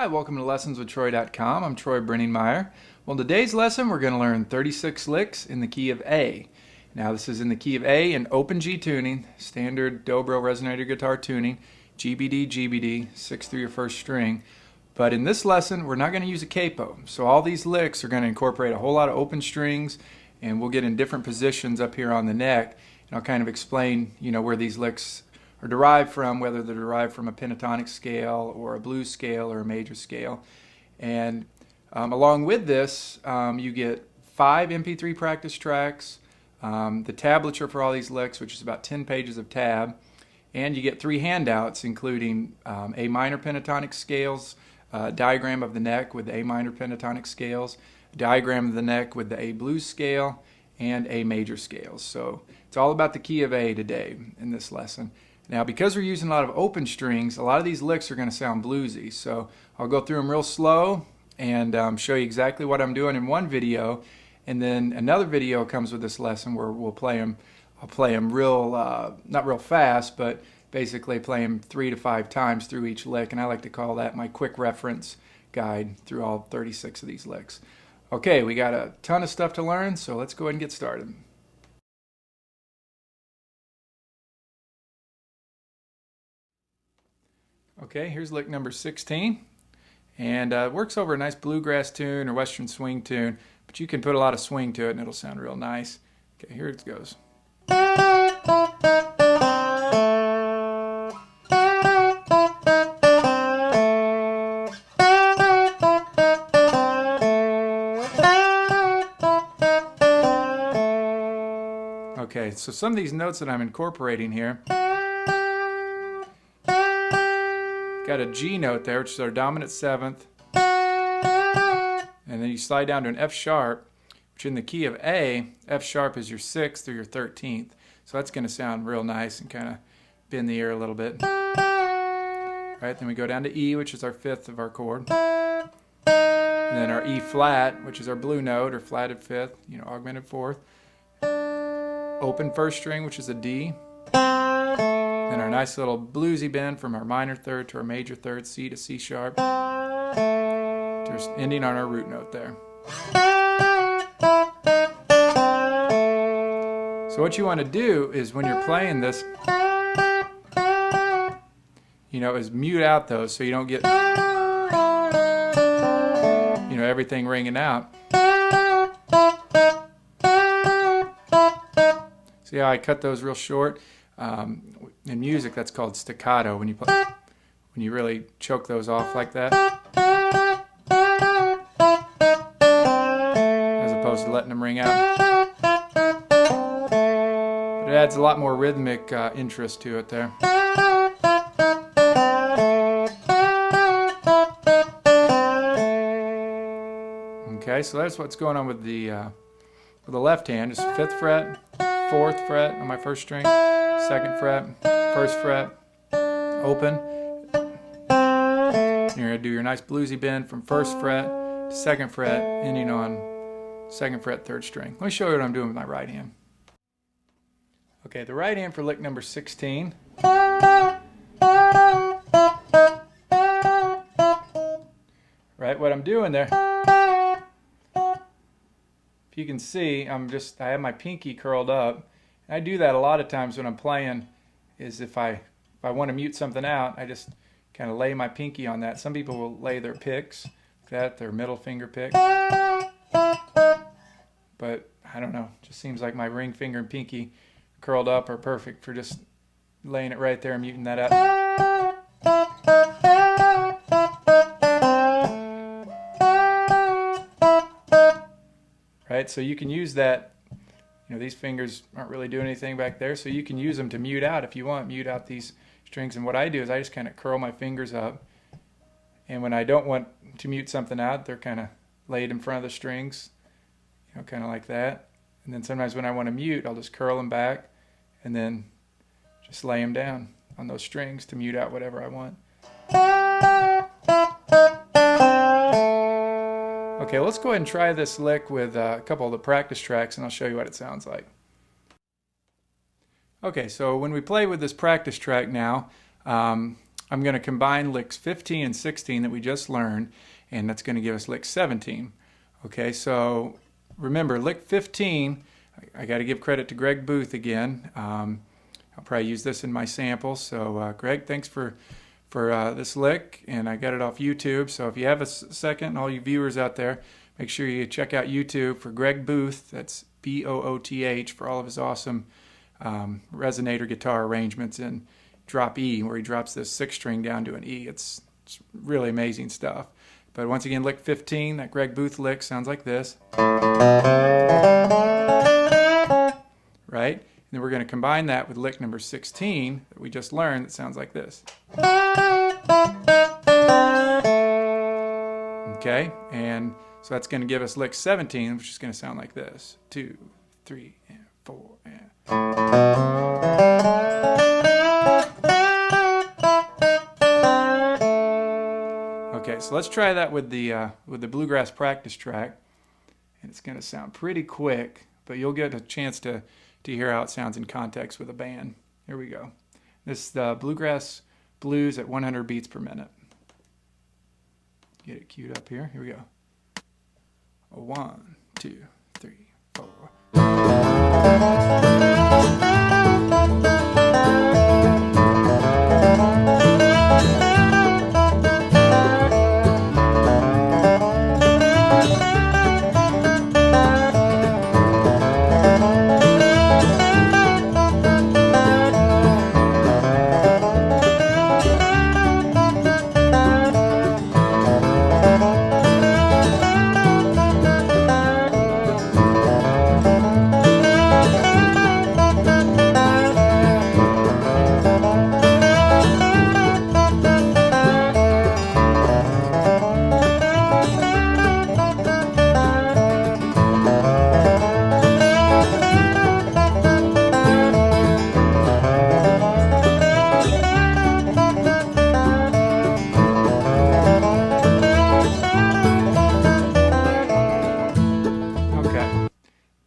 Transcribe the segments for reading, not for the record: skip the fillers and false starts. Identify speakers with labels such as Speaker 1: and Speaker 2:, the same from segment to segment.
Speaker 1: Hi, welcome to lessonswithtroy.com. I'm Troy Brenningmeyer. Well, in today's lesson, we're going to learn 36 licks in the key of A. Now, this is in the key of A in open G tuning, standard Dobro resonator guitar tuning, GBD, GBD, 6th through your first string. But in this lesson, we're not going to use a capo. So all these licks are going to incorporate a whole lot of open strings, and we'll get in different positions up here on the neck. And I'll kind of explain, where these licks are derived from, whether they're derived from a pentatonic scale or a blues scale or a major scale. And along with this, you get 5 MP3 practice tracks, the tablature for all these licks, which is about 10 pages of tab, and you get 3 handouts, including A minor pentatonic scales, diagram of the neck with the A minor pentatonic scales, diagram of the neck with the A blues scale, and A major scales. So it's all about the key of A today in this lesson. Now, because we're using a lot of open strings, a lot of these licks are going to sound bluesy. So I'll go through them real slow and show you exactly what I'm doing in one video. And then another video comes with this lesson where we'll play them. I'll play them real, not real fast, but basically play them 3 to 5 times through each lick. And I like to call that my quick reference guide through all 36 of these licks. Okay, we got a ton of stuff to learn, so let's go ahead and get started. Okay, here's lick number 16, and it works over a nice bluegrass tune or western swing tune, but you can put a lot of swing to it and it'll sound real nice. Okay, here it goes. Okay, so some of these notes that I'm incorporating here, got a G note there, which is our dominant 7th, and then you slide down to an F sharp, which in the key of A, F sharp is your 6th or your 13th. So that's going to sound real nice and kind of bend the ear a little bit. Right, then we go down to E, which is our 5th of our chord, and then our E flat, which is our blue note or flatted 5th, augmented 4th, open first string, which is a D. And our nice little bluesy bend from our minor 3rd to our major 3rd, C to C sharp, to ending on our root note there. So what you want to do is when you're playing this, is mute out those so you don't get, everything ringing out. See how I cut those real short? In music, that's called staccato. When you really choke those off like that, as opposed to letting them ring out. But it adds a lot more rhythmic interest to it there. Okay, so that's what's going on with the left hand. Just 5th fret, 4th fret on my first string, 2nd fret, 1st fret, open. You're going to do your nice bluesy bend from 1st fret to 2nd fret, ending on 2nd fret, 3rd string. Let me show you what I'm doing with my right hand. Okay, the right hand for lick number 16. Right, what I'm doing there, if you can see, I have my pinky curled up. And I do that a lot of times when I'm playing, is if I want to mute something out, I just kind of lay my pinky on that. Some people will lay their picks, like that, their middle finger pick. But I don't know, it just seems like my ring finger and pinky curled up are perfect for just laying it right there and muting that out. Right, so you can use that. These fingers aren't really doing anything back there, so you can use them to mute out if you want. Mute out these strings, and what I do is I just kind of curl my fingers up, and when I don't want to mute something out, they're kind of laid in front of the strings, kind of like that. And then sometimes when I want to mute, I'll just curl them back and then just lay them down on those strings to mute out whatever I want. Okay, let's go ahead and try this lick with a couple of the practice tracks, and I'll show you what it sounds like. Okay, so when we play with this practice track now, I'm going to combine licks 15 and 16 that we just learned, and that's going to give us lick 17. Okay, so remember, lick 15, I got to give credit to Greg Booth again. I'll probably use this in my sample. So Greg, thanks for this lick, and I got it off YouTube. So if you have a second, all you viewers out there, make sure you check out YouTube for Greg Booth. That's Booth, for all of his awesome resonator guitar arrangements in drop E, where he drops this 6-string down to an E. It's really amazing stuff. But once again, lick 15, that Greg Booth lick sounds like this. Right? And then we're going to combine that with lick number 16 that we just learned that sounds like this. Okay? And so that's going to give us lick 17, which is going to sound like this. 2, 3, and 4, and... Okay, so let's try that with the bluegrass practice track, and it's going to sound pretty quick, but you'll get a chance to hear how it sounds in context with a band. Here we go. This is the bluegrass blues at 100 beats per minute. Get it queued up here. Here we go. 1, 2, 3, 4.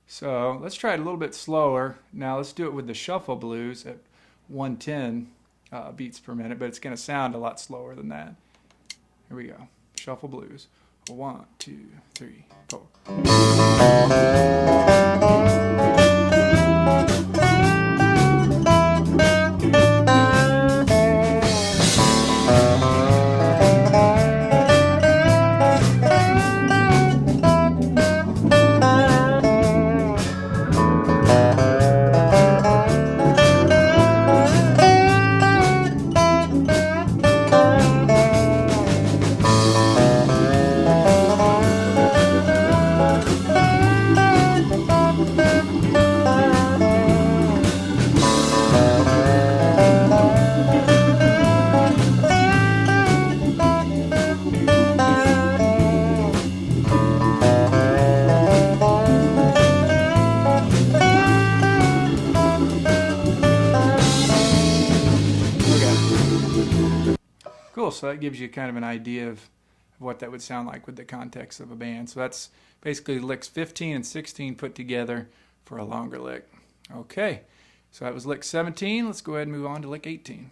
Speaker 1: So let's try it a little bit slower. Now let's do it with the shuffle blues at 110 beats per minute, but it's going to sound a lot slower than that. Here we go. Shuffle blues. 1, 2, 3, 4. Cool, so that gives you kind of an idea of what that would sound like with the context of a band. So that's basically licks 15 and 16 put together for a longer lick. Okay, so that was lick 17. Let's go ahead and move on to lick 18.